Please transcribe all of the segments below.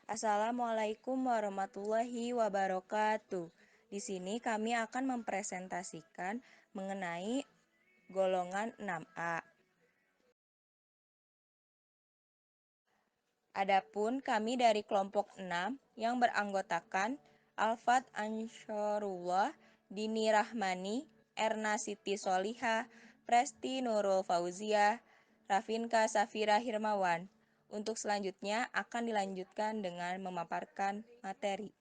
Assalamualaikum warahmatullahi wabarakatuh. Di sini kami akan mempresentasikan mengenai golongan 6A. Adapun kami dari kelompok 6 yang beranggotakan Alfat Ansyarullah, Dini Rahmani, Erna Siti Solihah, Presti Nurul Fauziah, Rafinka Safira Hirmawan. Untuk selanjutnya akan dilanjutkan dengan memaparkan materi.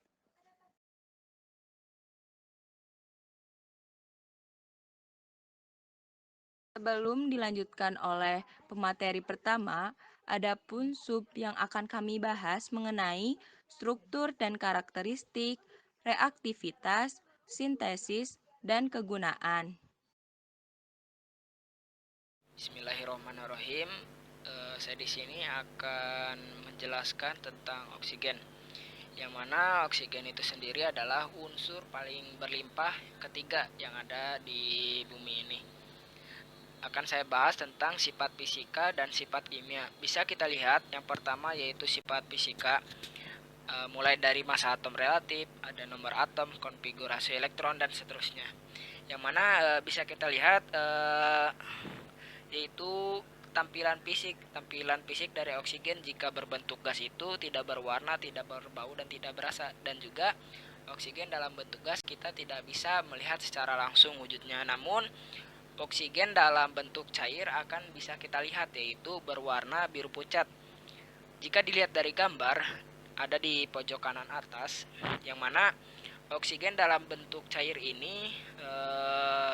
Sebelum dilanjutkan oleh pemateri pertama, ada pun sub yang akan kami bahas mengenai struktur dan karakteristik, reaktivitas, sintesis, dan kegunaan. Bismillahirrahmanirrahim. Saya di sini akan menjelaskan tentang oksigen. Yang mana oksigen itu sendiri adalah unsur paling berlimpah ketiga yang ada di bumi ini. Akan saya bahas tentang sifat fisika dan sifat kimia. Bisa kita lihat yang pertama yaitu sifat fisika. Mulai dari massa atom relatif, ada nomor atom, konfigurasi elektron dan seterusnya. Yang mana bisa kita lihat yaitu tampilan fisik dari oksigen jika berbentuk gas itu tidak berwarna, tidak berbau dan tidak berasa, dan juga oksigen dalam bentuk gas kita tidak bisa melihat secara langsung wujudnya, namun oksigen dalam bentuk cair akan bisa kita lihat, yaitu berwarna biru pucat. Jika dilihat dari gambar ada di pojok kanan atas, yang mana oksigen dalam bentuk cair ini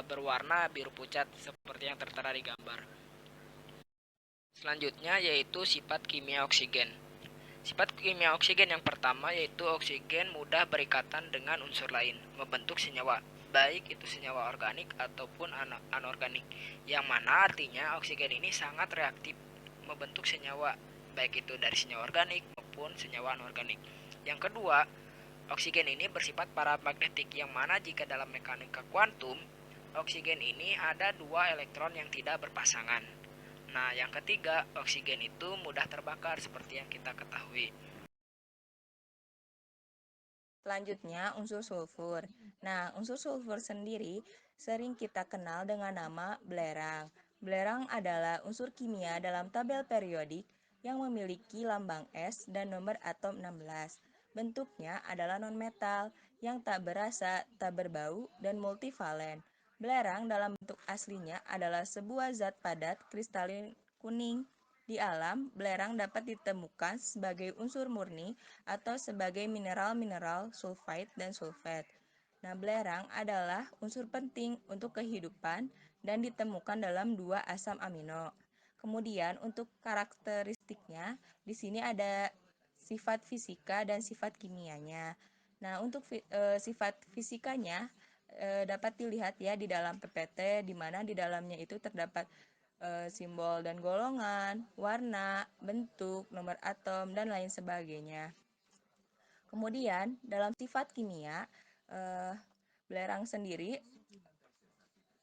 berwarna biru pucat seperti yang tertera di gambar. Selanjutnya yaitu sifat kimia oksigen. Sifat kimia oksigen yang pertama yaitu oksigen mudah berikatan dengan unsur lain, membentuk senyawa, baik itu senyawa organik ataupun anorganik, yang mana artinya oksigen ini sangat reaktif membentuk senyawa, baik itu dari senyawa organik maupun senyawa anorganik. Yang kedua, oksigen ini bersifat paramagnetik, yang mana jika dalam mekanika kuantum, oksigen ini ada dua elektron yang tidak berpasangan. Nah, yang ketiga, oksigen itu mudah terbakar seperti yang kita ketahui. Selanjutnya, unsur sulfur. Nah, unsur sulfur sendiri sering kita kenal dengan nama belerang. Belerang adalah unsur kimia dalam tabel periodik yang memiliki lambang S dan nomor atom 16. Bentuknya adalah nonmetal yang tak berasa, tak berbau, dan multivalen. Belerang dalam bentuk aslinya adalah sebuah zat padat kristalin kuning. Di alam, belerang dapat ditemukan sebagai unsur murni atau sebagai mineral-mineral sulfide dan sulfat. Nah, belerang adalah unsur penting untuk kehidupan dan ditemukan dalam dua asam amino. Kemudian untuk karakteristiknya, di sini ada sifat fisika dan sifat kimianya. Nah, untuk sifat fisikanya dapat dilihat ya di dalam PPT, di mana di dalamnya itu terdapat simbol dan golongan, warna, bentuk, nomor atom, dan lain sebagainya. Kemudian, dalam sifat kimia, belerang sendiri,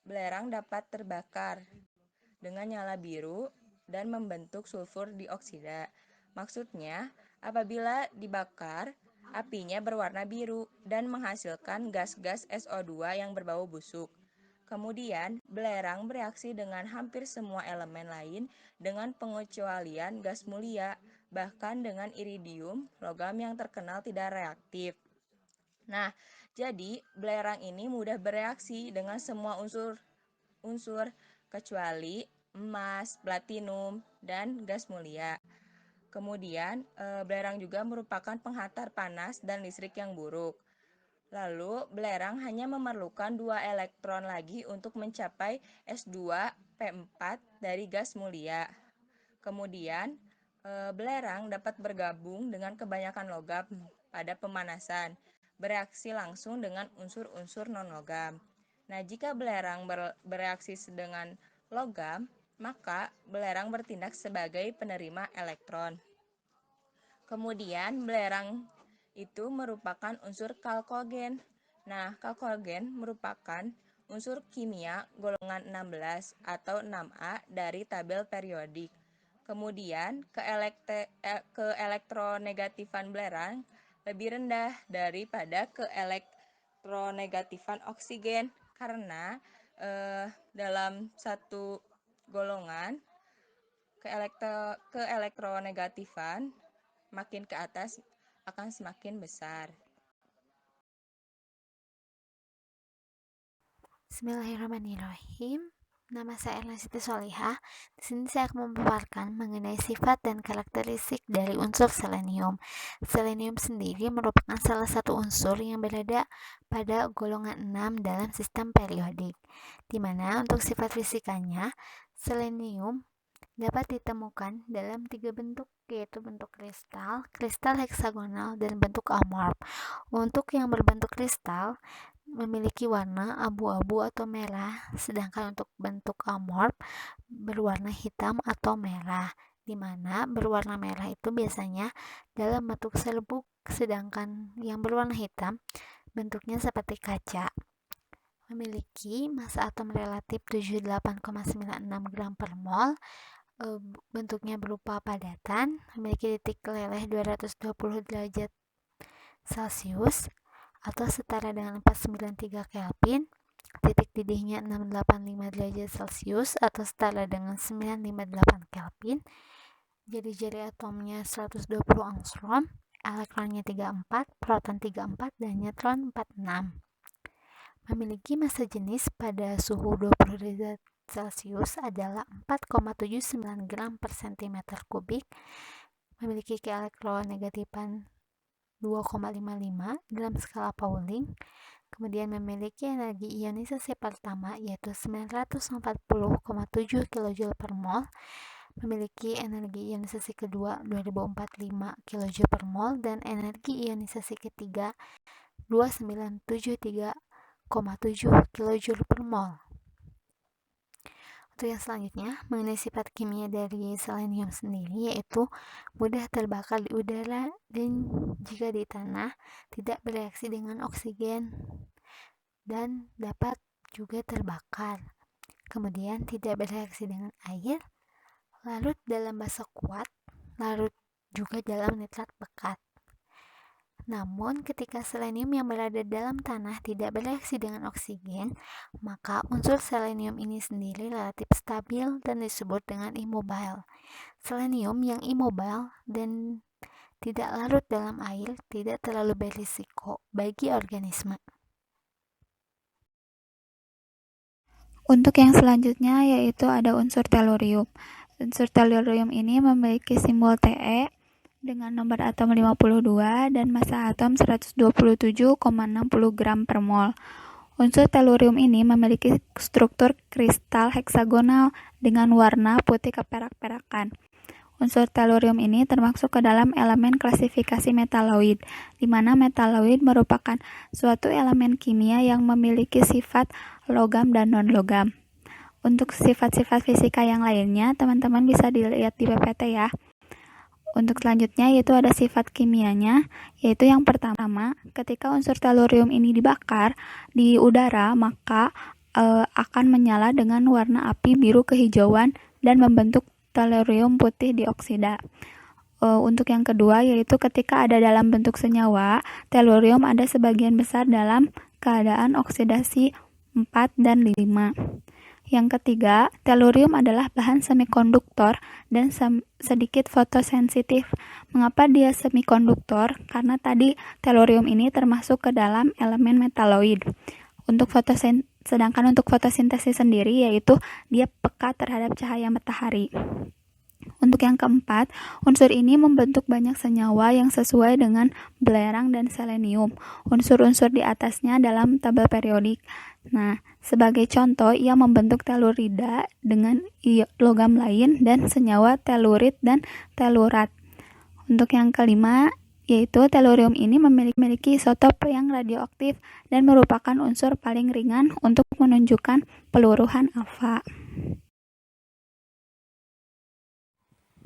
belerang dapat terbakar dengan nyala biru dan membentuk sulfur dioksida. Maksudnya, apabila dibakar, apinya berwarna biru dan menghasilkan gas-gas SO2 yang berbau busuk. Kemudian, belerang bereaksi dengan hampir semua elemen lain dengan pengecualian gas mulia, bahkan dengan iridium, logam yang terkenal tidak reaktif. Nah, jadi belerang ini mudah bereaksi dengan semua unsur kecuali emas, platinum, dan gas mulia. Kemudian, belerang juga merupakan penghantar panas dan listrik yang buruk. Lalu, belerang hanya memerlukan 2 elektron lagi untuk mencapai S2P4 dari gas mulia. Kemudian, belerang dapat bergabung dengan kebanyakan logam pada pemanasan, bereaksi langsung dengan unsur-unsur non-logam. Nah, jika belerang bereaksi dengan logam, maka belerang bertindak sebagai penerima elektron. Kemudian belerang itu merupakan unsur kalkogen. Nah, kalkogen merupakan unsur kimia golongan 16 atau 6A dari tabel periodik. Kemudian, keelektronegatifan belerang lebih rendah daripada keelektronegatifan oksigen karena dalam satu golongan keelektronegatifan makin ke atas akan semakin besar. Bismillahirrahmanirrahim. Nama saya Erna Siti Solihah. Di sini saya akan memaparkan mengenai sifat dan karakteristik dari unsur selenium. Selenium sendiri merupakan salah satu unsur yang berada pada golongan 6 dalam sistem periodik, di mana untuk sifat fisikanya, selenium dapat ditemukan dalam 3 bentuk, yaitu bentuk kristal, kristal heksagonal, dan bentuk amorf. Untuk yang berbentuk kristal, memiliki warna abu-abu atau merah, sedangkan untuk bentuk amorf berwarna hitam atau merah, di mana berwarna merah itu biasanya dalam bentuk serbuk, sedangkan yang berwarna hitam bentuknya seperti kaca. Memiliki massa atom relatif 78,96 gram per mol, bentuknya berupa padatan, memiliki titik leleh 220 derajat Celcius atau setara dengan 493 Kelvin, titik didihnya 685 derajat Celcius atau setara dengan 958 Kelvin, jari-jari atomnya 120 angstrom, elektronnya 34, proton 34, dan neutron 46. Memiliki massa jenis pada suhu 20 derajat Celcius adalah 4,79 gram per cm kubik, memiliki keelektronegatifan 2,55 dalam skala Pauling, kemudian memiliki energi ionisasi pertama yaitu 940,7 kJ per mol, memiliki energi ionisasi kedua 2045 kJ per mol, dan energi ionisasi ketiga 2973,7 kJ per mol. Untuk yang selanjutnya, mengenai sifat kimia dari selenium sendiri, yaitu mudah terbakar di udara dan jika di tanah tidak bereaksi dengan oksigen dan dapat juga terbakar. Kemudian tidak bereaksi dengan air, larut dalam basa kuat, larut juga dalam nitrat pekat. Namun, ketika selenium yang berada dalam tanah tidak bereaksi dengan oksigen, maka unsur selenium ini sendiri relatif stabil dan disebut dengan immobile. Selenium yang immobile dan tidak larut dalam air tidak terlalu berisiko bagi organisme. Untuk yang selanjutnya yaitu ada unsur tellurium. Unsur tellurium ini memiliki simbol Te dengan nomor atom 52 dan massa atom 127,60 gram per mol. Unsur tellurium ini memiliki struktur kristal heksagonal dengan warna putih keperak-perakan. Unsur tellurium ini termasuk ke dalam elemen klasifikasi metaloid, di mana metaloid merupakan suatu elemen kimia yang memiliki sifat logam dan non-logam. Untuk sifat-sifat fisika yang lainnya, teman-teman bisa dilihat di PPT ya. Untuk selanjutnya yaitu ada sifat kimianya, yaitu yang pertama, ketika unsur tellurium ini dibakar di udara, maka akan menyala dengan warna api biru kehijauan dan membentuk tellurium putih dioksida. Untuk yang kedua yaitu ketika ada dalam bentuk senyawa, tellurium ada sebagian besar dalam keadaan oksidasi 4 dan 5. Yang ketiga, tellurium adalah bahan semikonduktor dan sedikit fotosensitif. Mengapa dia semikonduktor? Karena tadi tellurium ini termasuk ke dalam elemen metaloid. Sedangkan untuk fotosintesis sendiri yaitu dia peka terhadap cahaya matahari. Untuk yang keempat, unsur ini membentuk banyak senyawa yang sesuai dengan belerang dan selenium. Unsur-unsur di atasnya dalam tabel periodik. Nah, sebagai contoh, ia membentuk tellurida dengan logam lain dan senyawa tellurit dan tellurat. Untuk yang kelima, yaitu tellurium ini memiliki isotop yang radioaktif dan merupakan unsur paling ringan untuk menunjukkan peluruhan alfa.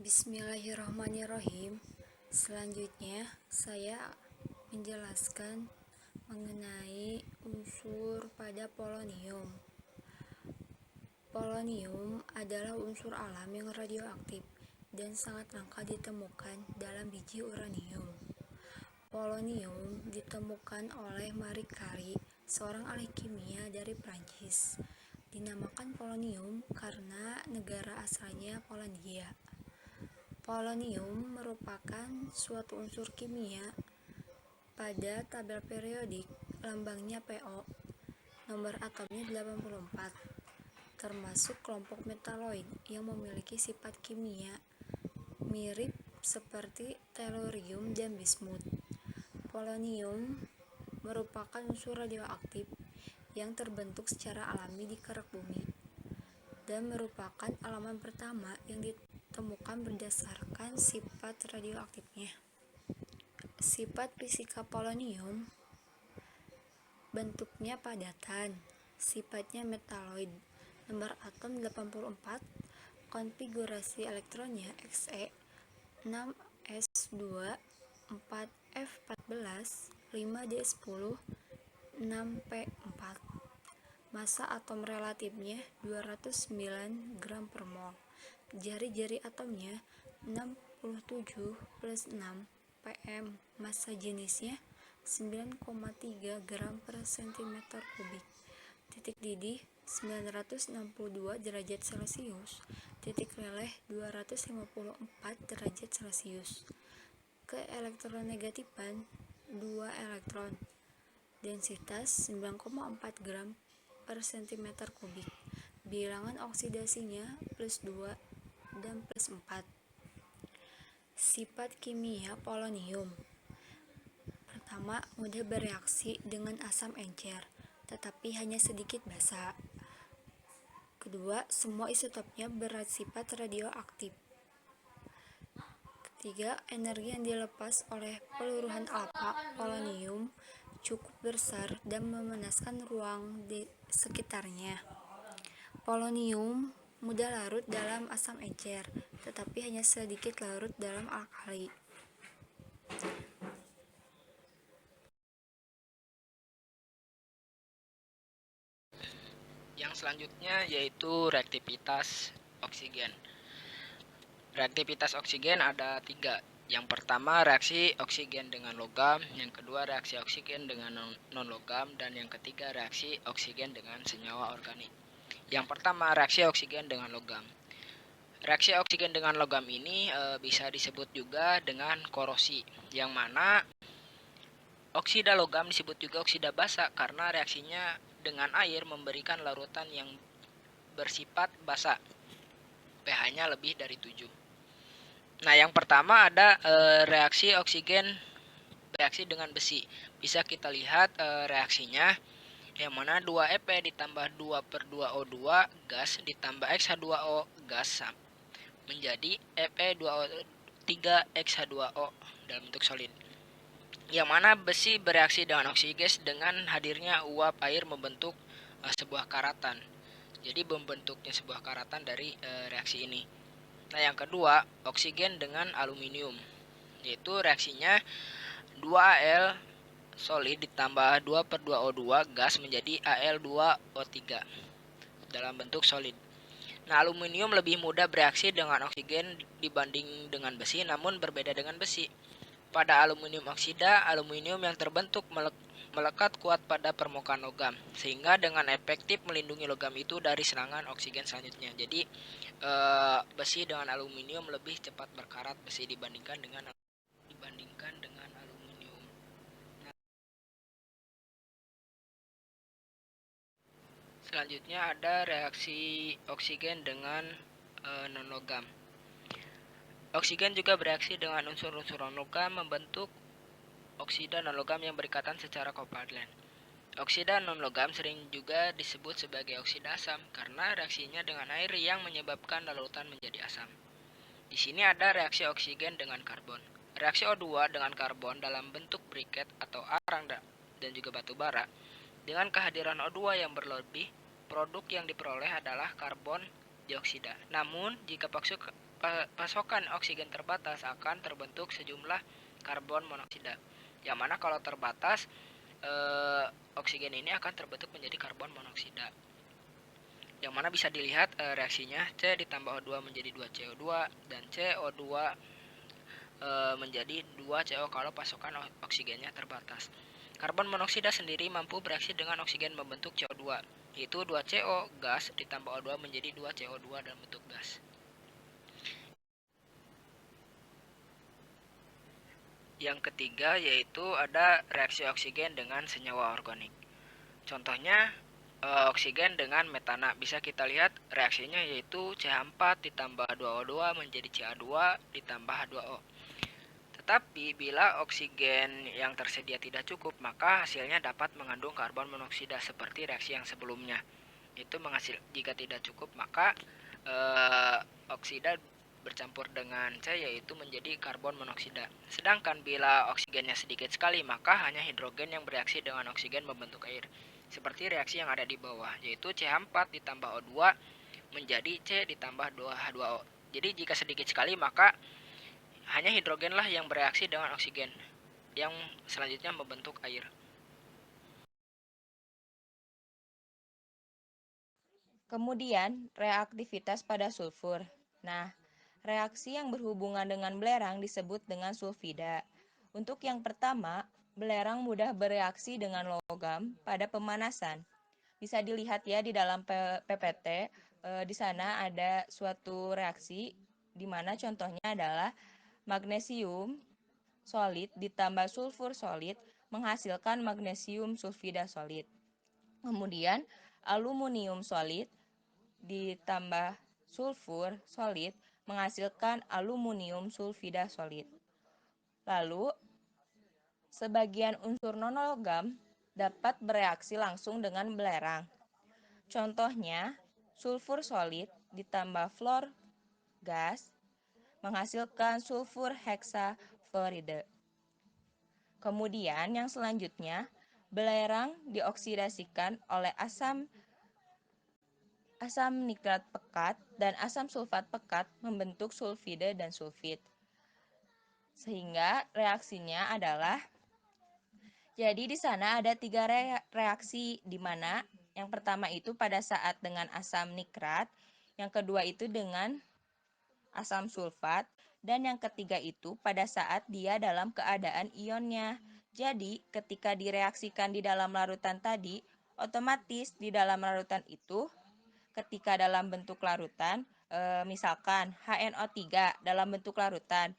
Bismillahirrahmanirrahim. Selanjutnya saya menjelaskan mengenai unsur pada polonium. Polonium adalah unsur alam yang radioaktif. dan sangat langka ditemukan dalam biji uranium. Polonium ditemukan oleh Marie Curie, seorang ahli kimia dari Prancis. Dinamakan polonium karena negara asalnya Polandia. Polonium merupakan suatu unsur kimia pada tabel periodik, lambangnya PO, nomor atomnya 84, termasuk kelompok metaloid yang memiliki sifat kimia mirip seperti tellurium dan bismut. Polonium merupakan unsur radioaktif yang terbentuk secara alami di kerak bumi dan merupakan elemen pertama yang ditemukan berdasarkan sifat radioaktifnya. Sifat fisika polonium: bentuknya padatan, sifatnya metaloid, nomor atom 84, konfigurasi elektronnya Xe, 6s2, 4f14, 5d10, 6p4. Massa atom relatifnya 209 gram per mol. Jari-jari atomnya 67 plus 6 pm. Massa jenisnya 9,3 gram per cm kubik. Titik didih 962 derajat Celcius. Titik leleh 254 derajat Celcius. Keelektronegatifan 2 elektron. Densitas 9,4 gram per cm kubik. Bilangan oksidasinya plus 2 dan plus 4. Sifat kimia polonium: pertama, mudah bereaksi dengan asam encer, tetapi hanya sedikit basa. Kedua, semua isotopnya bersifat radioaktif. Ketiga, energi yang dilepas oleh peluruhan alfa polonium cukup besar dan memanaskan ruang di sekitarnya. Polonium mudah larut dalam asam encer, tetapi hanya sedikit larut dalam alkali. Yang selanjutnya yaitu reaktivitas oksigen. Reaktivitas oksigen ada 3. Yang pertama, reaksi oksigen dengan logam, yang kedua reaksi oksigen dengan non-logam, dan yang ketiga reaksi oksigen dengan senyawa organik. Yang pertama, reaksi oksigen dengan logam. Reaksi oksigen dengan logam ini bisa disebut juga dengan korosi, yang mana oksida logam disebut juga oksida basa karena reaksinya dengan air memberikan larutan yang bersifat basa, pH-nya lebih dari 7. Nah, yang pertama ada reaksi oksigen bereaksi dengan besi. Bisa kita lihat reaksinya, yang mana 2Ep ditambah 2/2O2 gas ditambah X2O gas menjadi Fe2O3X2O dalam bentuk solid. Yang mana besi bereaksi dengan oksigen dengan hadirnya uap air membentuk sebuah karatan. Jadi membentuknya sebuah karatan dari reaksi ini. Nah, yang kedua, oksigen dengan aluminium, yaitu reaksinya 2Al solid ditambah 2/2O2 gas menjadi Al2O3 dalam bentuk solid. Nah, aluminium lebih mudah bereaksi dengan oksigen dibanding dengan besi, namun berbeda dengan besi. Pada aluminium oksida, aluminium yang terbentuk melekat kuat pada permukaan logam, sehingga dengan efektif melindungi logam itu dari serangan oksigen selanjutnya. Jadi besi dengan aluminium lebih cepat berkarat besi dibandingkan dengan aluminium. Nah, selanjutnya ada reaksi oksigen dengan non-logam. Oksigen juga bereaksi dengan unsur-unsur non-logam membentuk oksida non-logam yang berikatan secara kovalen. Oksida non-logam sering juga disebut sebagai oksida asam karena reaksinya dengan air yang menyebabkan larutan menjadi asam. Di sini ada reaksi oksigen dengan karbon. Reaksi O2 dengan karbon dalam bentuk briket atau arang dan juga batu bara. Dengan kehadiran O2 yang berlebih, produk yang diperoleh adalah karbon dioksida. Namun, jika pasokan oksigen terbatas akan terbentuk sejumlah karbon monoksida. Yang mana kalau terbatas, oksigen ini akan terbentuk menjadi karbon monoksida. yang mana bisa dilihat reaksinya C ditambah O2 menjadi 2CO2 dan CO2 menjadi 2CO kalau pasokan oksigennya terbatas. Karbon monoksida sendiri mampu bereaksi dengan oksigen membentuk CO2, yaitu 2CO gas ditambah O2 menjadi 2CO2 dalam bentuk gas. Yang ketiga yaitu ada reaksi oksigen dengan senyawa organik. Contohnya oksigen dengan metana. Bisa kita lihat reaksinya yaitu CH4 ditambah 2O2 menjadi Ca2 ditambah H2O. Tetapi bila oksigen yang tersedia tidak cukup, maka hasilnya dapat mengandung karbon monoksida seperti reaksi yang sebelumnya. Itu jika tidak cukup, maka oksida bercampur dengan C yaitu menjadi karbon monoksida. Sedangkan bila oksigennya sedikit sekali, maka hanya hidrogen yang bereaksi dengan oksigen membentuk air. Seperti reaksi yang ada di bawah, yaitu CH4 ditambah O2 menjadi C ditambah 2H2O. Jadi jika sedikit sekali, maka hanya hidrogenlah yang bereaksi dengan oksigen yang selanjutnya membentuk air. Kemudian, reaktivitas pada sulfur. Nah, reaksi yang berhubungan dengan belerang disebut dengan sulfida. Untuk yang pertama, belerang mudah bereaksi dengan logam pada pemanasan. Bisa dilihat ya di dalam PPT, di sana ada suatu reaksi di mana contohnya adalah magnesium solid ditambah sulfur solid menghasilkan magnesium sulfida solid. Kemudian, aluminium solid ditambah sulfur solid menghasilkan aluminium sulfida solid. Lalu, sebagian unsur non-logam dapat bereaksi langsung dengan belerang. Contohnya, sulfur solid ditambah fluor gas menghasilkan sulfur heksafluoride. Kemudian yang selanjutnya, belerang dioksidasikan oleh asam nitrat pekat dan asam sulfat pekat membentuk sulfide dan sulfit. Sehingga reaksinya adalah, jadi di sana ada 3 reaksi, di mana yang pertama itu pada saat dengan asam nitrat, yang kedua itu dengan asam sulfat, dan yang ketiga itu pada saat dia dalam keadaan ionnya. Jadi ketika direaksikan di dalam larutan tadi, otomatis di dalam larutan itu ketika dalam bentuk larutan, misalkan HNO3 dalam bentuk larutan,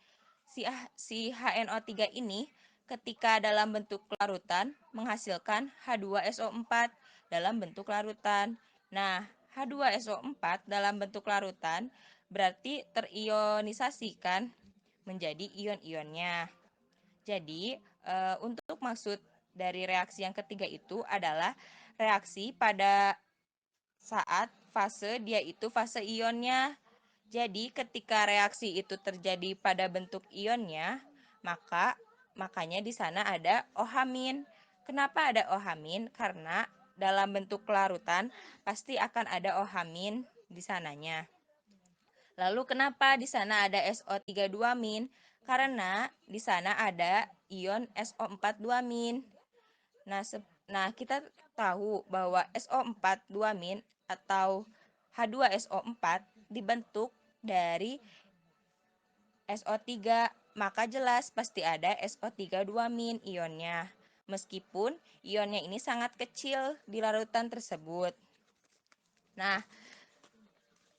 si HNO3 ini ketika dalam bentuk larutan menghasilkan H2SO4 dalam bentuk larutan. Nah, H2SO4 dalam bentuk larutan berarti terionisasikan menjadi ion-ionnya. Jadi, untuk maksud dari reaksi yang ketiga itu adalah reaksi pada saat fase dia itu fase ionnya. Jadi ketika reaksi itu terjadi pada bentuk ionnya, makanya di sana ada OH-. Kenapa ada OH-? Karena dalam bentuk larutan pasti akan ada OH- di sananya. Lalu kenapa di sana ada SO32-? Karena di sana ada ion SO42-. Nah, kita tahu bahwa SO42- atau H2SO4 dibentuk dari SO3, maka jelas pasti ada SO32- ionnya. Meskipun ionnya ini sangat kecil di larutan tersebut. Nah,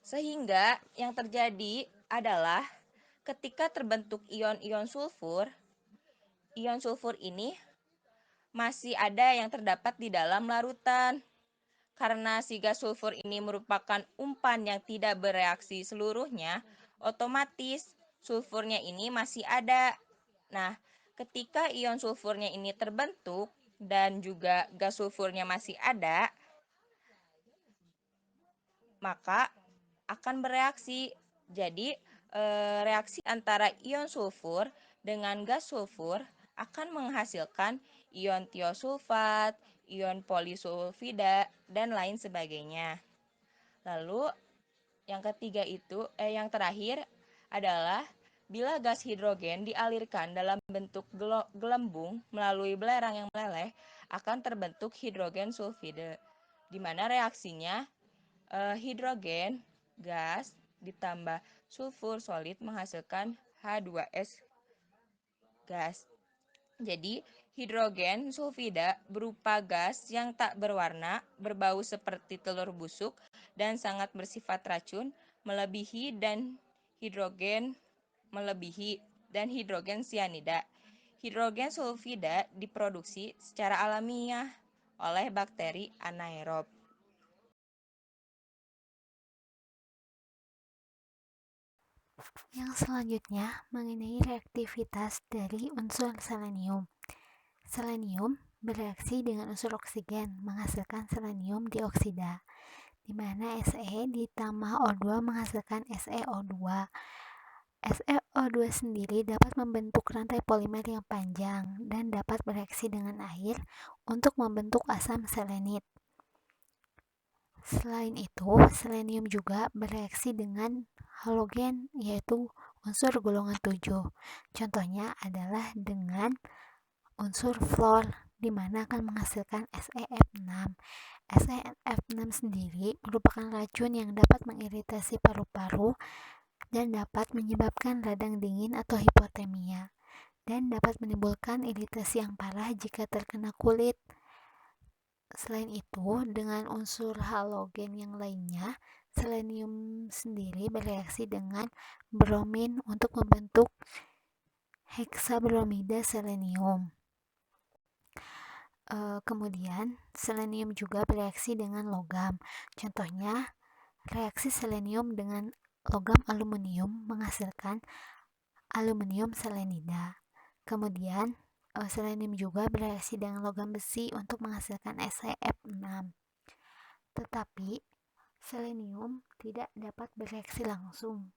sehingga yang terjadi adalah ketika terbentuk ion sulfur ini masih ada yang terdapat di dalam larutan. Karena si gas sulfur ini merupakan umpan yang tidak bereaksi seluruhnya, otomatis sulfurnya ini masih ada. Nah, ketika ion sulfurnya ini terbentuk dan juga gas sulfurnya masih ada, maka akan bereaksi. Jadi, reaksi antara ion sulfur dengan gas sulfur akan menghasilkan ion tiosulfat, ion polisulfida, dan lain sebagainya. Lalu, yang terakhir adalah bila gas hidrogen dialirkan dalam bentuk gelembung melalui belerang yang meleleh, akan terbentuk hidrogen sulfide, di mana reaksinya Hidrogen gas ditambah sulfur solid menghasilkan H2S gas. Jadi, hidrogen sulfida berupa gas yang tak berwarna, berbau seperti telur busuk, dan sangat bersifat racun, melebihi hidrogen sianida. Hidrogen sulfida diproduksi secara alamiah oleh bakteri anaerob. Yang selanjutnya mengenai reaktivitas dari unsur selenium. Selenium bereaksi dengan unsur oksigen menghasilkan selenium dioksida, di mana Se ditambah O2 menghasilkan SeO2. SeO2 sendiri dapat membentuk rantai polimer yang panjang dan dapat bereaksi dengan air untuk membentuk asam selenit. Selain itu, selenium juga bereaksi dengan halogen, yaitu unsur golongan 7. Contohnya adalah dengan unsur fluor, di mana akan menghasilkan SeF6. SeF6 sendiri merupakan racun yang dapat mengiritasi paru-paru dan dapat menyebabkan radang dingin atau hipotermia, dan dapat menimbulkan iritasi yang parah jika terkena kulit. Selain itu, dengan unsur halogen yang lainnya, selenium sendiri bereaksi dengan bromin untuk membentuk heksabromida selenium. Kemudian, selenium juga bereaksi dengan logam. Contohnya, reaksi selenium dengan logam aluminium menghasilkan aluminium selenida. Kemudian, selenium juga bereaksi dengan logam besi untuk menghasilkan SeF6. Tetapi, selenium tidak dapat bereaksi langsung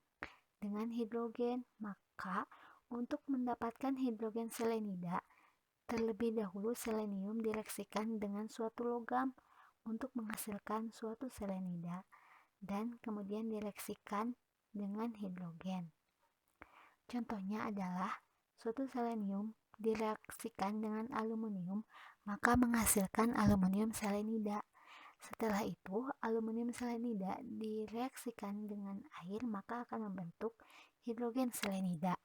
dengan hidrogen, maka untuk mendapatkan hidrogen selenida, terlebih dahulu selenium direaksikan dengan suatu logam untuk menghasilkan suatu selenida, dan kemudian direaksikan dengan hidrogen. Contohnya adalah suatu selenium direaksikan dengan aluminium, maka menghasilkan aluminium selenida. Setelah itu, aluminium selenida direaksikan dengan air, maka akan membentuk hidrogen selenida.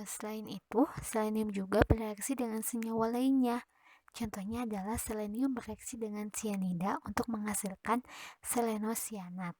Selain itu, selenium juga bereaksi dengan senyawa lainnya. Contohnya adalah selenium bereaksi dengan sianida untuk menghasilkan selenosianat.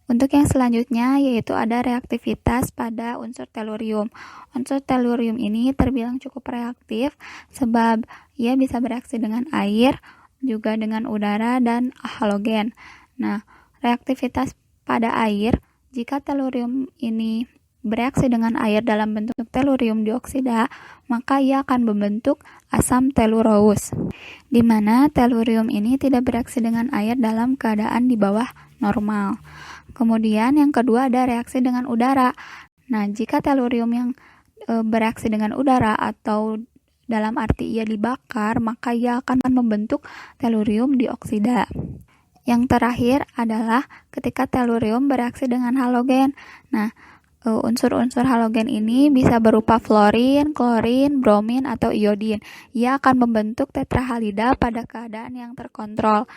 Untuk yang selanjutnya yaitu ada reaktivitas pada unsur tellurium. Unsur tellurium ini terbilang cukup reaktif sebab ia bisa bereaksi dengan air, juga dengan udara dan halogen. Nah, reaktivitas pada air, jika tellurium ini bereaksi dengan air dalam bentuk tellurium dioksida, maka ia akan membentuk asam tellurous, di mana tellurium ini tidak bereaksi dengan air dalam keadaan di bawah normal. Kemudian yang kedua ada reaksi dengan udara. Nah, jika tellurium yang bereaksi dengan udara atau dalam arti ia dibakar, maka ia akan membentuk tellurium dioksida. Yang terakhir adalah ketika tellurium bereaksi dengan halogen. Nah, unsur-unsur halogen ini bisa berupa fluorin, klorin, bromin, atau iodin. Ia akan membentuk tetrahalida pada keadaan yang terkontrol.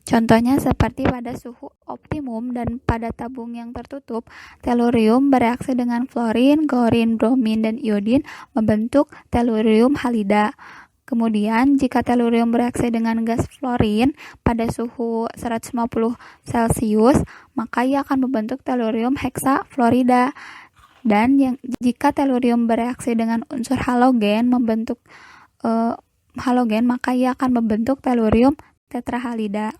Contohnya seperti pada suhu optimum dan pada tabung yang tertutup, tellurium bereaksi dengan fluorin, klorin, bromin, dan iodin membentuk tellurium halida. Kemudian, jika tellurium bereaksi dengan gas fluorin pada suhu 150 Celcius, maka ia akan membentuk tellurium heksafluorida. Dan jika tellurium bereaksi dengan unsur halogen membentuk halogen, maka ia akan membentuk tellurium tetrahalida.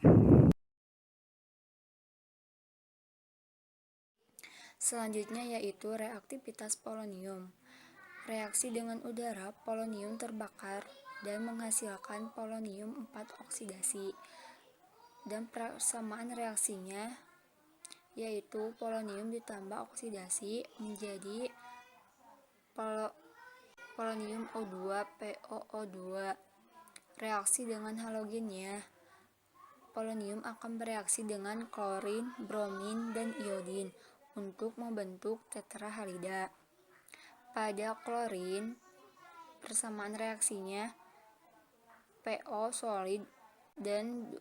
Selanjutnya yaitu reaktivitas polonium. Reaksi dengan udara, polonium terbakar dan menghasilkan polonium 4 oksidasi. Dan persamaan reaksinya yaitu polonium ditambah oksidasi menjadi polonium O2 PoO2. Reaksi dengan halogennya, polonium akan bereaksi dengan klorin, bromin, dan iodin untuk membentuk tetrahalida. Pada klorin, persamaan reaksinya PO solid dan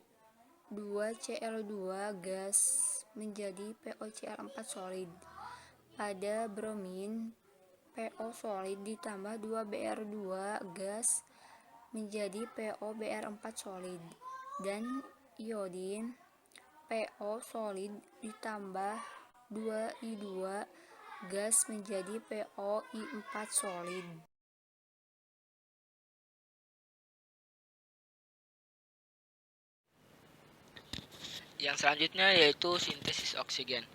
2Cl2 gas menjadi PoCl4 solid. Pada bromin, PO solid ditambah 2Br2 gas menjadi PoBr4 solid. Dan iodin, PO solid ditambah 2I2 gas menjadi PoI4 solid. Yang selanjutnya yaitu sintesis oksigen.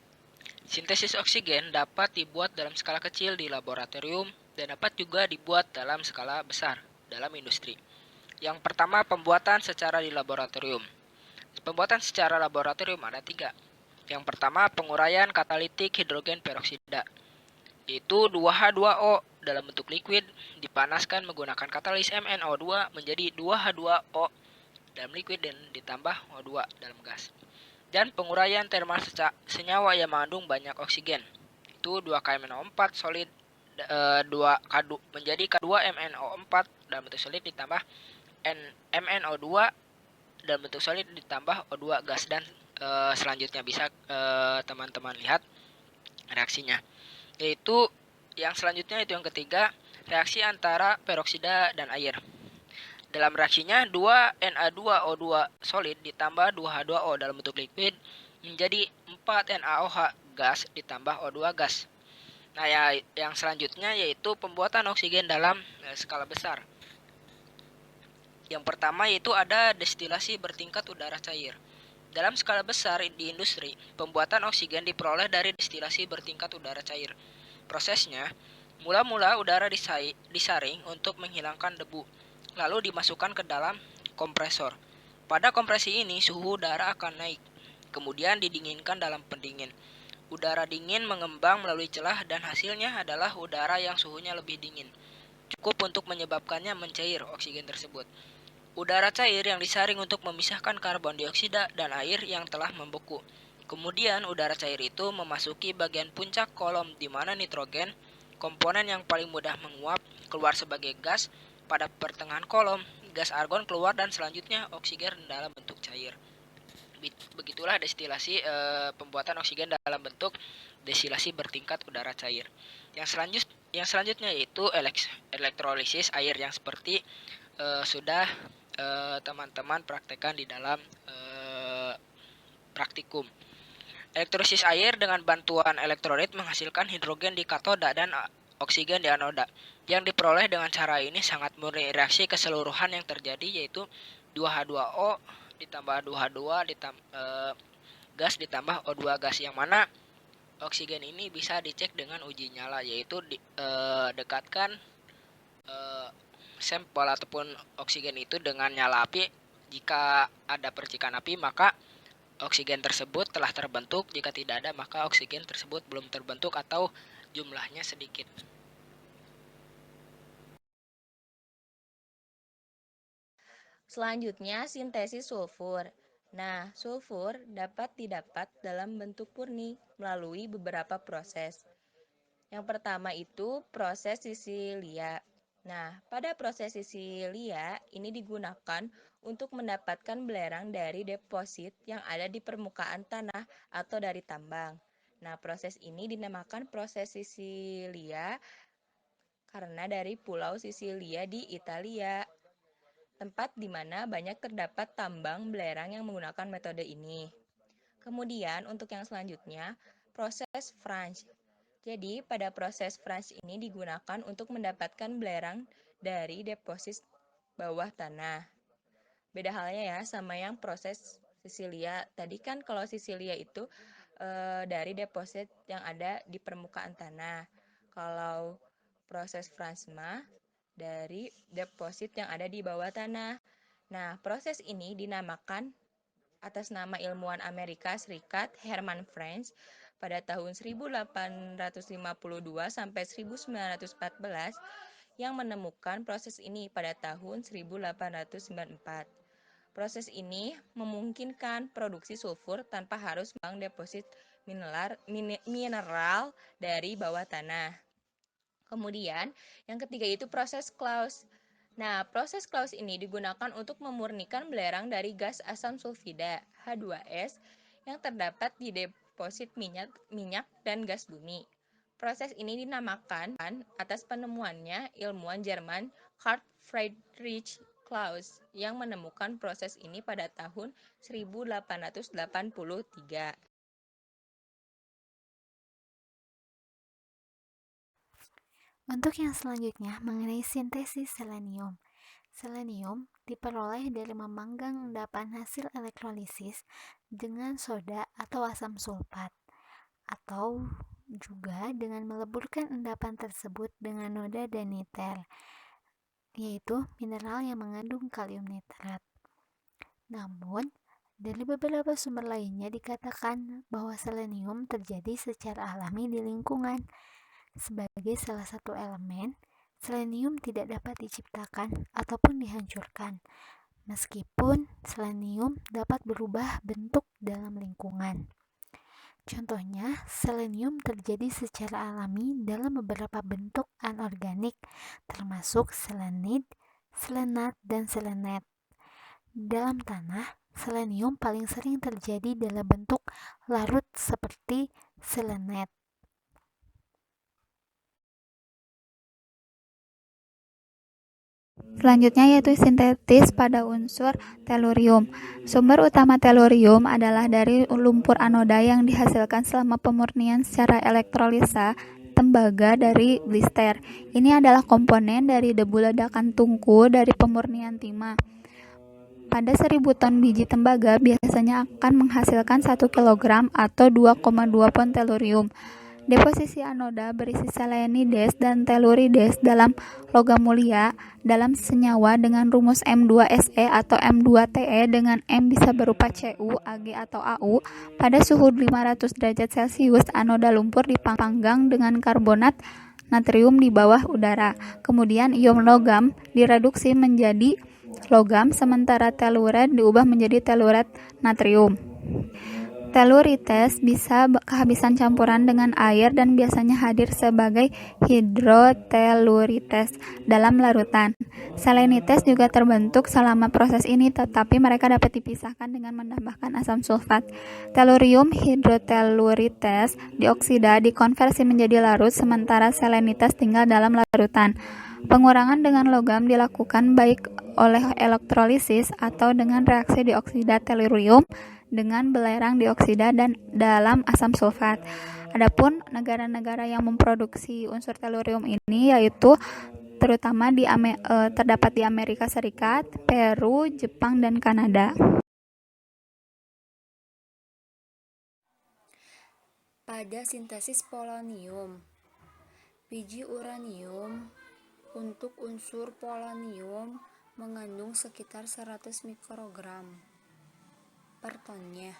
Sintesis oksigen dapat dibuat dalam skala kecil di laboratorium dan dapat juga dibuat dalam skala besar dalam industri. Yang pertama, pembuatan secara di laboratorium. Pembuatan secara laboratorium ada 3. Yang pertama, penguraian katalitik hidrogen peroksida, yaitu 2H2O dalam bentuk liquid dipanaskan menggunakan katalis MnO2 menjadi 2H2O dalam liquid dan ditambah O2 dalam gas. Dan penguraian termal senyawa yang mengandung banyak oksigen, itu 2KMnO4 solid 2K2 menjadi K2MnO4 dalam bentuk solid ditambah MnO2 dalam bentuk solid ditambah O2 gas. Dan selanjutnya bisa teman-teman lihat reaksinya, yaitu yang selanjutnya itu yang ketiga, reaksi antara peroksida dan air. Dalam reaksinya 2Na2O2 solid ditambah 2H2O dalam bentuk liquid menjadi 4NaOH gas ditambah O2 gas. Nah, yang selanjutnya yaitu pembuatan oksigen dalam skala besar. Yang pertama yaitu ada destilasi bertingkat udara cair. Dalam skala besar di industri, pembuatan oksigen diperoleh dari destilasi bertingkat udara cair. Prosesnya, mula-mula udara disaring untuk menghilangkan debu, lalu dimasukkan ke dalam kompresor. Pada kompresi ini, suhu udara akan naik, kemudian didinginkan dalam pendingin. Udara dingin mengembang melalui celah dan hasilnya adalah udara yang suhunya lebih dingin, cukup untuk menyebabkannya mencair oksigen tersebut. Udara cair yang disaring untuk memisahkan karbon dioksida dan air yang telah membeku. Kemudian udara cair itu memasuki bagian puncak kolom di mana nitrogen, komponen yang paling mudah menguap, keluar sebagai gas. Pada pertengahan kolom, gas argon keluar dan selanjutnya oksigen dalam bentuk cair. Begitulah destilasi pembuatan oksigen dalam bentuk destilasi bertingkat udara cair. Yang selanjutnya yaitu elektrolisis air yang seperti sudah teman-teman praktekkan di dalam praktikum. Elektrolisis air dengan bantuan elektrolit menghasilkan hidrogen di katoda dan oksigen di anoda. Yang diperoleh dengan cara ini sangat murni. Reaksi keseluruhan yang terjadi yaitu 2H2O ditambah 2H2 gas ditambah O2 gas, yang mana oksigen ini bisa dicek dengan uji nyala, yaitu dekatkan sampel ataupun oksigen itu dengan nyala api. Jika ada percikan api maka oksigen tersebut telah terbentuk, jika tidak ada maka oksigen tersebut belum terbentuk atau jumlahnya sedikit. Selanjutnya, sintesis sulfur. Nah, sulfur dapat didapat dalam bentuk murni melalui beberapa proses. Yang pertama itu proses sisilia. Nah, pada proses sisilia ini digunakan untuk mendapatkan belerang dari deposit yang ada di permukaan tanah atau dari tambang. Nah, proses ini dinamakan proses sisilia karena dari Pulau Sisilia di Italia, tempat di mana banyak terdapat tambang belerang yang menggunakan metode ini. Kemudian untuk yang selanjutnya, proses Franch. Jadi pada proses Franch ini digunakan untuk mendapatkan belerang dari deposit bawah tanah. Beda halnya ya sama yang proses Sisilia. Tadi kan kalau Sisilia itu dari deposit yang ada di permukaan tanah. Kalau proses Franch mah dari deposit yang ada di bawah tanah. Nah, proses ini dinamakan atas nama ilmuwan Amerika Serikat Herman Franch pada tahun 1852 sampai 1914 yang menemukan proses ini pada tahun 1894. Proses ini memungkinkan produksi sulfur tanpa harus membuang deposit mineral dari bawah tanah. Kemudian, yang ketiga itu proses Claus. Nah, proses Claus ini digunakan untuk memurnikan belerang dari gas asam sulfida H2S yang terdapat di deposit minyak dan gas bumi. Proses ini dinamakan atas penemuannya ilmuwan Jerman Carl Friedrich Claus yang menemukan proses ini pada tahun 1883. Untuk yang selanjutnya mengenai sintesis selenium. Selenium diperoleh dari memanggang endapan hasil elektrolisis dengan soda atau asam sulfat, atau juga dengan meleburkan endapan tersebut dengan noda dan nikel, yaitu mineral yang mengandung kalium nitrat. Namun, dari beberapa sumber lainnya dikatakan bahwa selenium terjadi secara alami di lingkungan. Sebagai salah satu elemen, selenium tidak dapat diciptakan ataupun dihancurkan, meskipun selenium dapat berubah bentuk dalam lingkungan. Contohnya, selenium terjadi secara alami dalam beberapa bentuk anorganik, termasuk selenit, selenat, dan selenet. Dalam tanah, selenium paling sering terjadi dalam bentuk larut seperti selenet. Selanjutnya yaitu sintetis pada unsur tellurium. Sumber utama tellurium adalah dari lumpur anoda yang dihasilkan selama pemurnian secara elektrolisa tembaga dari blister. Ini adalah komponen dari debu ledakan tungku dari pemurnian timah. Pada 1000 ton biji tembaga biasanya akan menghasilkan 1 kg atau 2,2 pon tellurium. Deposisi anoda berisi selenides dan tellurides dalam logam mulia dalam senyawa dengan rumus M2Se atau M2Te dengan M bisa berupa Cu, Ag atau Au. Pada suhu 500 derajat Celcius, anoda lumpur dipanggang dengan karbonat natrium di bawah udara. Kemudian ion logam direduksi menjadi logam, sementara teluret diubah menjadi teluret natrium. Tellurites bisa kehabisan campuran dengan air dan biasanya hadir sebagai hidrotellurites dalam larutan. Selenites juga terbentuk selama proses ini, tetapi mereka dapat dipisahkan dengan menambahkan asam sulfat. Tellurium hidrotellurites dioksida dikonversi menjadi larut, sementara selenites tinggal dalam larutan. Pengurangan dengan logam dilakukan baik oleh elektrolisis atau dengan reaksi dioksida tellurium dengan belerang dioksida dan dalam asam sulfat. Adapun negara-negara yang memproduksi unsur tellurium ini yaitu terutama terdapat di Amerika Serikat, Peru, Jepang, dan Kanada. Pada sintesis polonium, biji uranium untuk unsur polonium mengandung sekitar 100 mikrogram per tonnya.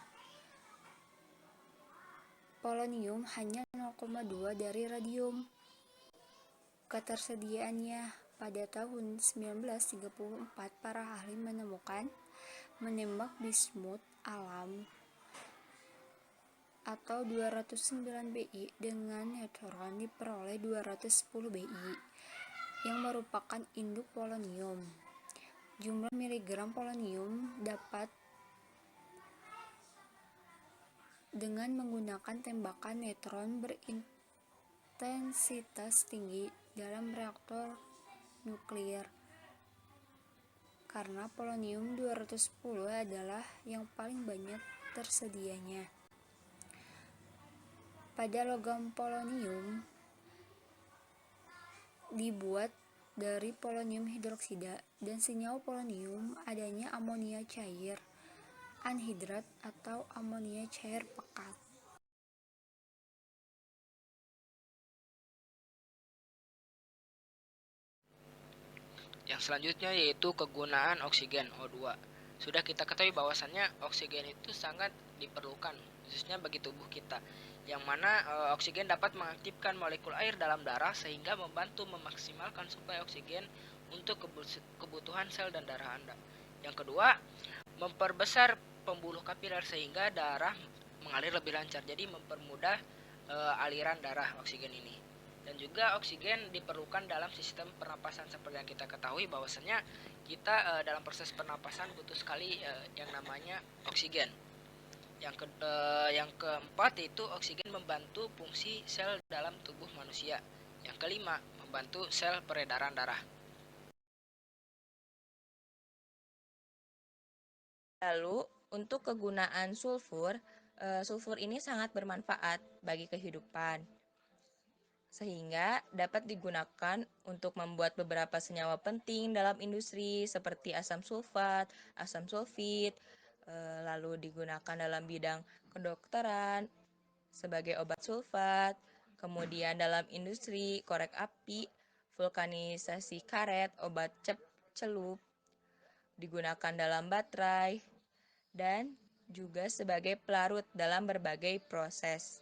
Polonium hanya 0,2 dari radium. Ketersediaannya pada tahun 1934 para ahli menembak bismut alam atau 209 Bi dengan neutron diperoleh 210 Bi yang merupakan induk polonium. Jumlah miligram polonium dapat dengan menggunakan tembakan neutron berintensitas tinggi dalam reaktor nuklir, karena polonium 210 adalah yang paling banyak tersedianya. Pada logam polonium dibuat dari polonium hidroksida dan senyawa polonium adanya amonia cair, anhidrat atau amonia cair pekat. Yang selanjutnya yaitu kegunaan oksigen O2. Sudah kita ketahui bahwasannya oksigen itu sangat diperlukan khususnya bagi tubuh kita, yang mana oksigen dapat mengaktifkan molekul air dalam darah sehingga membantu memaksimalkan suplai oksigen untuk kebutuhan sel dan darah Anda. Yang kedua, memperbesar pembuluh kapiler sehingga darah mengalir lebih lancar, jadi mempermudah aliran darah oksigen ini. Dan juga oksigen diperlukan dalam sistem pernapasan seperti yang kita ketahui bahwasanya kita dalam proses pernapasan butuh sekali yang namanya oksigen. Yang keempat itu oksigen membantu fungsi sel dalam tubuh manusia. Yang kelima, membantu sel peredaran darah. Lalu, untuk kegunaan sulfur, sulfur ini sangat bermanfaat bagi kehidupan, sehingga dapat digunakan untuk membuat beberapa senyawa penting dalam industri seperti asam sulfat, asam sulfit, lalu digunakan dalam bidang kedokteran sebagai obat sulfat, kemudian dalam industri korek api, vulkanisasi karet, obat celup, digunakan dalam baterai, dan juga sebagai pelarut dalam berbagai proses.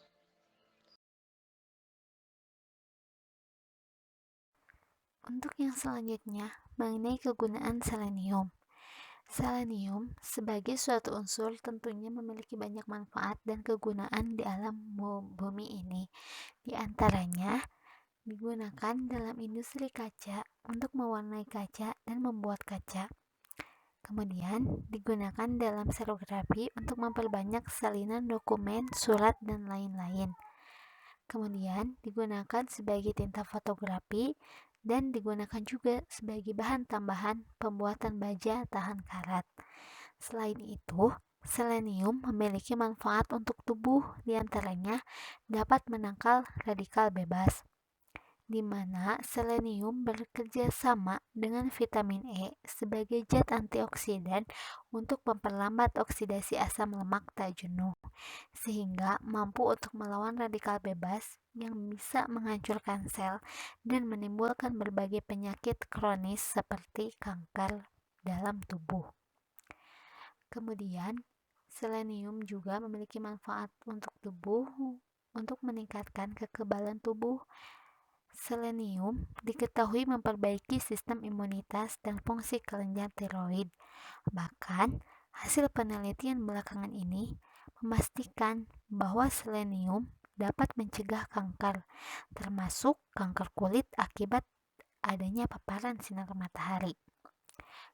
Untuk yang selanjutnya, mengenai kegunaan selenium. Selenium sebagai suatu unsur tentunya memiliki banyak manfaat dan kegunaan di alam bumi ini. Di antaranya, digunakan dalam industri kaca untuk mewarnai kaca dan membuat kaca. Kemudian, digunakan dalam serigrafi untuk memperbanyak salinan dokumen, surat, dan lain-lain. Kemudian, digunakan sebagai tinta fotografi dan digunakan juga sebagai bahan tambahan pembuatan baja tahan karat. Selain itu, selenium memiliki manfaat untuk tubuh, diantaranya dapat menangkal radikal bebas, di mana selenium bekerja sama dengan vitamin E sebagai zat antioksidan untuk memperlambat oksidasi asam lemak tak jenuh, sehingga mampu untuk melawan radikal bebas yang bisa menghancurkan sel dan menimbulkan berbagai penyakit kronis seperti kanker dalam tubuh. Kemudian, selenium juga memiliki manfaat untuk tubuh untuk meningkatkan kekebalan tubuh. Selenium diketahui memperbaiki sistem imunitas dan fungsi kelenjar tiroid. Bahkan, hasil penelitian belakangan ini memastikan bahwa selenium dapat mencegah kanker, termasuk kanker kulit akibat adanya paparan sinar matahari.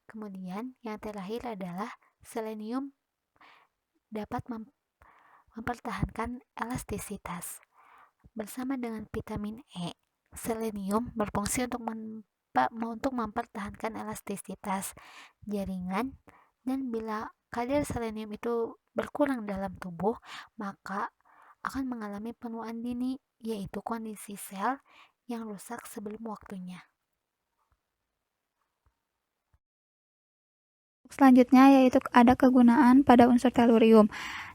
Kemudian, yang terakhir adalah selenium dapat mempertahankan elastisitas. Bersama dengan vitamin E, selenium berfungsi untuk mempertahankan elastisitas jaringan, dan bila kadar selenium itu berkurang dalam tubuh, maka akan mengalami penuaan dini, yaitu kondisi sel yang rusak sebelum waktunya. Selanjutnya yaitu ada kegunaan pada unsur tellurium.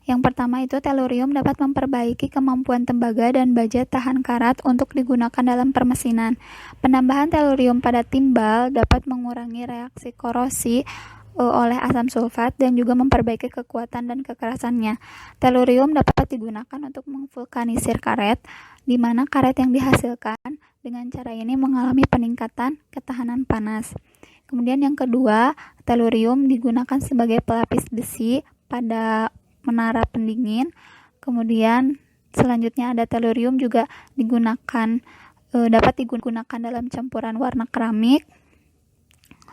Yang pertama itu tellurium dapat memperbaiki kemampuan tembaga dan baja tahan karat untuk digunakan dalam permesinan. Penambahan tellurium pada timbal dapat mengurangi reaksi korosi oleh asam sulfat dan juga memperbaiki kekuatan dan kekerasannya. Tellurium dapat digunakan untuk memvulkanisir karet, di mana karet yang dihasilkan dengan cara ini mengalami peningkatan ketahanan panas. Kemudian yang kedua, tellurium digunakan sebagai pelapis besi pada menara pendingin. Kemudian selanjutnya ada tellurium juga dapat digunakan dalam campuran warna keramik.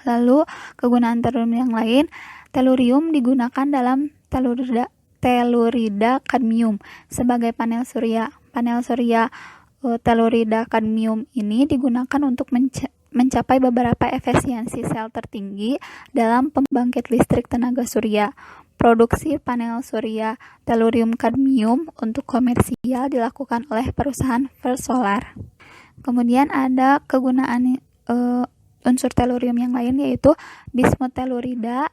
Lalu kegunaan tellurium yang lain, tellurium digunakan dalam tellurida kadmium sebagai panel surya. Panel surya tellurida kadmium ini digunakan untuk mencapai beberapa efisiensi sel tertinggi dalam pembangkit listrik tenaga surya. Produksi panel surya tellurium kadmium untuk komersial dilakukan oleh perusahaan First Solar. Kemudian ada kegunaan unsur tellurium yang lain yaitu bismut tellurida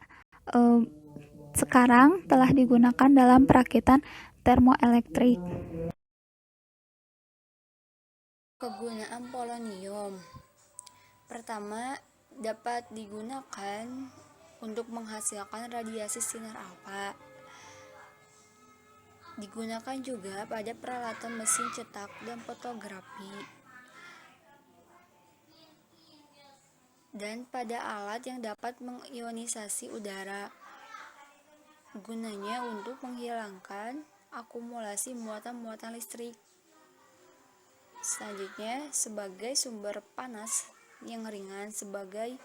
sekarang telah digunakan dalam perakitan termoelektrik. Kegunaan polonium. Pertama, dapat digunakan untuk menghasilkan radiasi sinar alfa. Digunakan juga pada peralatan mesin cetak dan fotografi, dan pada alat yang dapat mengionisasi udara. Gunanya untuk menghilangkan akumulasi muatan-muatan listrik. Selanjutnya, sebagai sumber panas yang ringan sebagai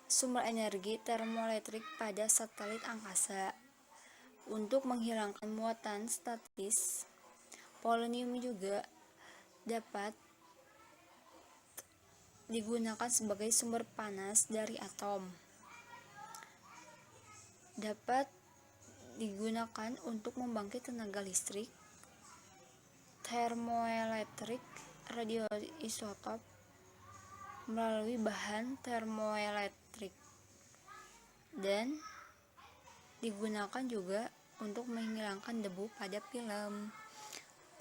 sumber energi termoelektrik pada satelit angkasa. Untuk menghilangkan muatan statis, polonium juga dapat digunakan sebagai sumber panas dari atom. Dapat digunakan untuk membangkit tenaga listrik, termoelektrik, radioisotop melalui bahan termoelektrik, dan digunakan juga untuk menghilangkan debu pada film.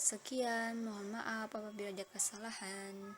Sekian, mohon maaf apabila ada kesalahan.